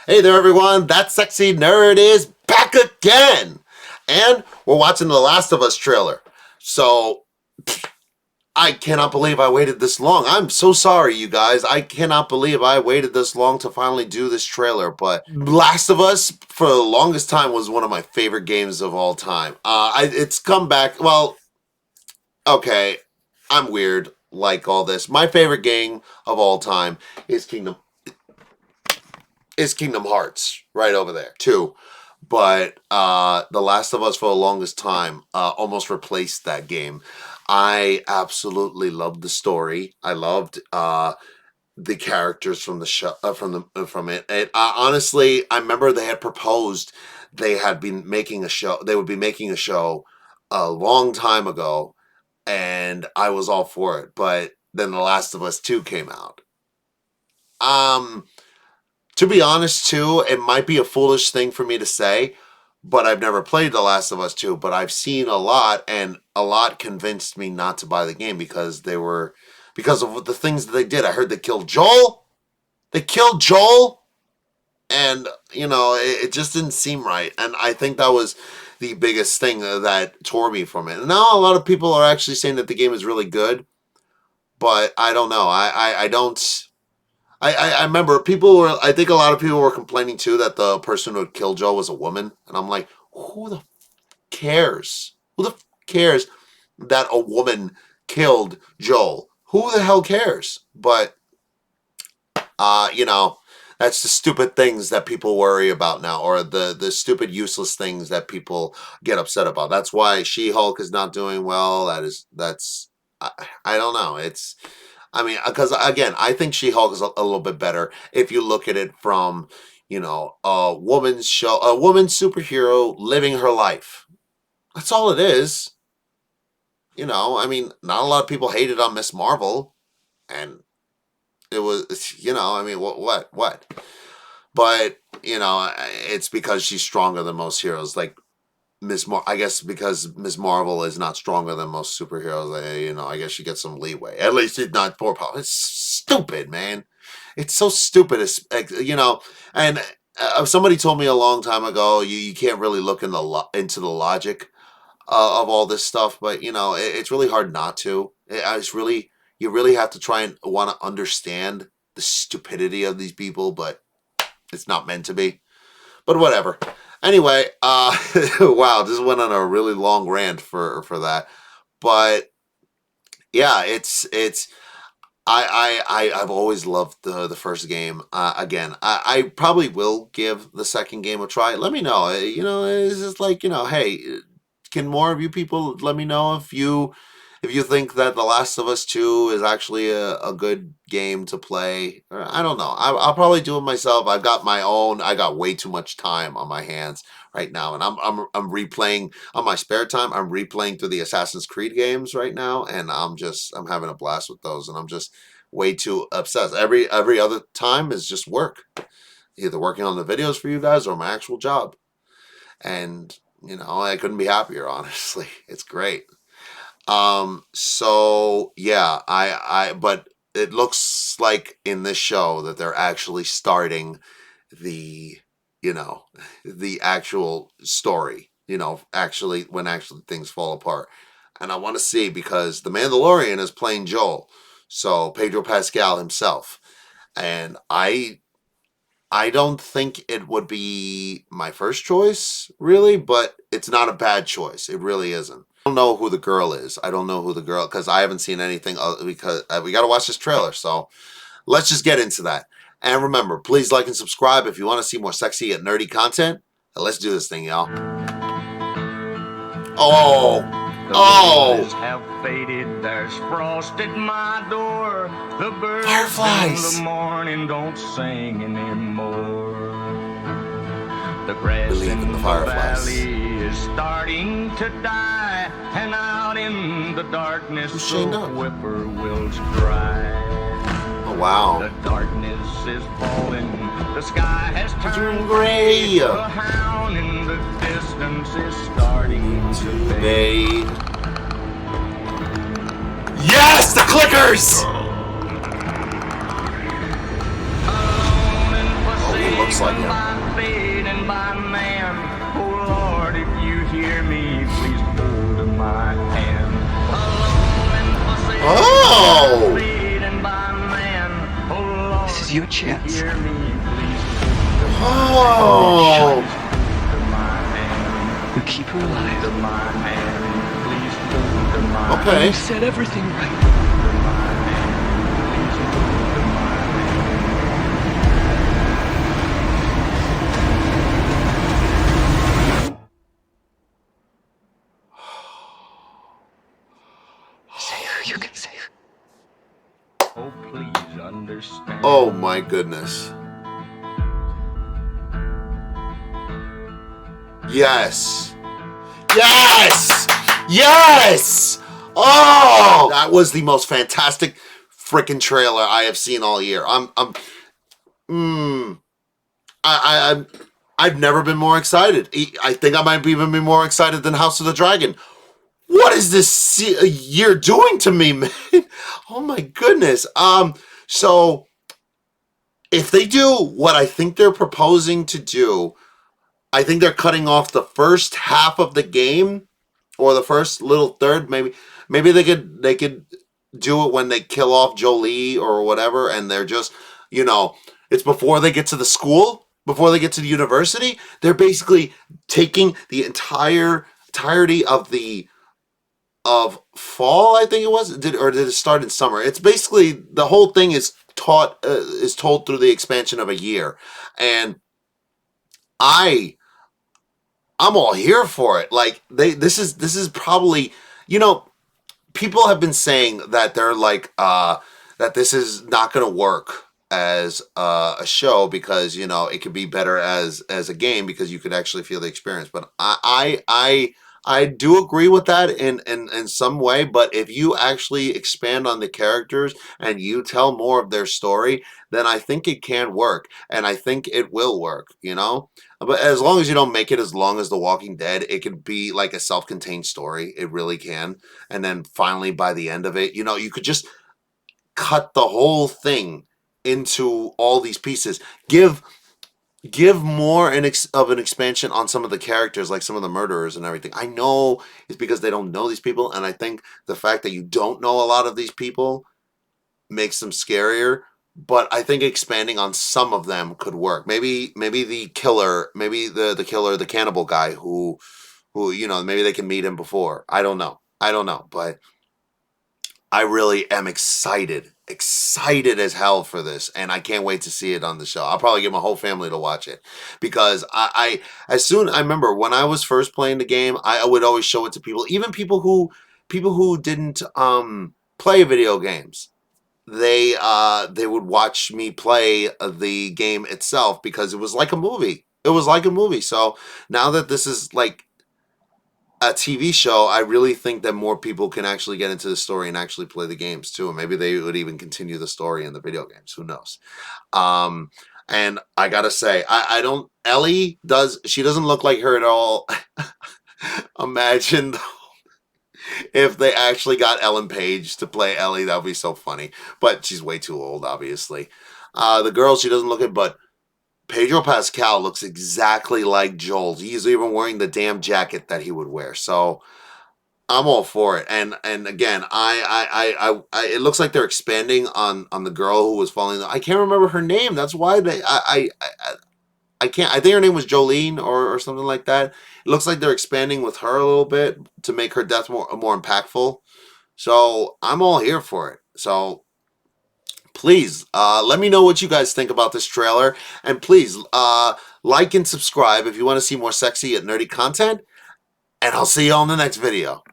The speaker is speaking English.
Hey there, everyone. That sexy nerd is back again. And we're watching the Last of Us trailer. So, I cannot believe I waited this long. I'm so sorry, you guys. I cannot believe I waited this long to finally do this trailer. But Last of Us, for the longest time, was one of my favorite games of all time. It's come back. Well, okay, I'm weird like all this. My favorite game of all time is Kingdom Hearts, right over there, too. But The Last of Us, for the longest time, almost replaced that game. I absolutely loved the story. I loved the characters from the show, from it. And honestly, I remember they had proposed they had been making a show. They would be making a show a long time ago, and I was all for it. But then The Last of Us 2 came out. To be honest, too, it might be a foolish thing for me to say, but I've never played The Last of Us 2, but I've seen a lot, and a lot convinced me not to buy the game because of the things that they did. I heard they killed Joel. They killed Joel, and, it just didn't seem right. And I think that was the biggest thing that tore me from it. And now a lot of people are actually saying that the game is really good, but I don't know. I don't... I remember I think a lot of people were complaining too that the person who had killed Joe was a woman. And I'm like, who the cares? Who the cares that a woman killed Joel? Who the hell cares? But, that's the stupid things that people worry about now, or the stupid, useless things that people get upset about. That's why She-Hulk is not doing well. I don't know. Because again, I think She-Hulk is a little bit better if you look at it from, a woman's superhero living her life. That's all it is. Not a lot of people hated on Miss Marvel, and it was, what? But, it's because she's stronger than most heroes. Like, I guess because Ms. Marvel is not stronger than most superheroes, I guess she gets some leeway. At least it's not more powerful. It's stupid, man. It's so stupid. And somebody told me a long time ago, you can't really look into the logic of all this stuff, but it's really hard not to. You really have to try and want to understand the stupidity of these people, but it's not meant to be. But whatever. Anyway, wow, this went on a really long rant for that. But yeah, I've always loved the first game. Again, I probably will give the second game a try. Let me know. It's just like, hey, can more of you people let me know if you think that The Last of Us 2 is actually a good game to play. I don't know. I'll probably do it myself. I got way too much time on my hands right now, and I'm replaying on my spare time. I'm replaying through the Assassin's Creed games right now, and I'm having a blast with those, and I'm just way too obsessed. Every other time is just work, either working on the videos for you guys or my actual job, and I couldn't be happier. Honestly, it's great. So yeah, but it looks like in this show that they're actually starting the, the actual story, when things fall apart. And I want to see, because the Mandalorian is playing Joel. So Pedro Pascal himself. And I don't think it would be my first choice, really, but it's not a bad choice. It really isn't. I don't know who the girl is. I don't know who the girl, because I haven't seen anything, because we got to watch this trailer. So let's just get into that. And remember, please like and subscribe if you want to see more sexy and nerdy content. And let's do this thing, y'all. The have faded, there's frost at my door. The birds Fireflies in the morning don't sing anymore. The grass in the valley is starting to die, and out in the darkness the whippoorwills cry. Oh wow! The darkness is falling, the sky has turned gray. The hound in the distance is starting to fade. Yes, the clickers! looks like him. By fate and by man. Oh Lord, if you hear me, please hold my hand. Alone and forsaken Oh! by fate and by man. Oh Lord, This is your chance. hear me, please hold Oh! my hand. You keep her alive. Hold my hand. Please hold my Okay. You said everything right. hand. Please hold my hand. Save her. You can save her. Oh, please understand. Oh my goodness. Yes. Yes! Yes! Oh! That was the most fantastic freaking trailer I have seen all year. I've never been more excited. I think I might even be more excited than House of the Dragon. What is this year doing to me, man? Oh my goodness. So if they do what I think they're proposing to do, I think they're cutting off the first half of the game, or the first little third. Maybe they could do it when they kill off Jolie or whatever, and they're just, it's before they get to the school, before they get to the university. They're basically taking the entirety of fall, I think it was, did it start in summer? It's basically the whole thing is told through the expansion of a year, and I'm all here for it. Like this is probably, people have been saying that they're like that this is not going to work as a show because it could be better as a game because you could actually feel the experience. But I do agree with that in some way. But if you actually expand on the characters and you tell more of their story, then I think it can work, and I think it will work. But as long as you don't make it as long as The Walking Dead, it can be like a self-contained story. It really can. And then finally, by the end of it, you could just cut the whole thing into all these pieces. Give more of an expansion on some of the characters, like some of the murderers and everything. I know it's because they don't know these people, and I think the fact that you don't know a lot of these people makes them scarier. But I think expanding on some of them could work. Maybe the killer, maybe the killer, the cannibal guy who maybe they can meet him before. I don't know, but I really am excited as hell for this, and I can't wait to see it on the show. I'll probably get my whole family to watch it because I remember when I was first playing the game, I would always show it to people, even people who didn't play video games. They would watch me play the game itself because it was like a movie. So now that this is like a TV show, I really think that more people can actually get into the story and actually play the games too. And maybe they would even continue the story in the video games. Who knows? And I gotta say, Ellie doesn't look like her at all. Imagine if they actually got Ellen Page to play Ellie, that would be so funny. But she's way too old, obviously. The girl, she doesn't look it, but Pedro Pascal looks exactly like Joel. He's even wearing the damn jacket that he would wear. So I'm all for it. And again, I it looks like they're expanding on the girl who was falling. I can't remember her name. That's why I can't. I think her name was Jolene or something like that. It looks like they're expanding with her a little bit to make her death more impactful. So I'm all here for it. So please let me know what you guys think about this trailer, and please like and subscribe if you want to see more sexy and nerdy content. And I'll see you on the next video.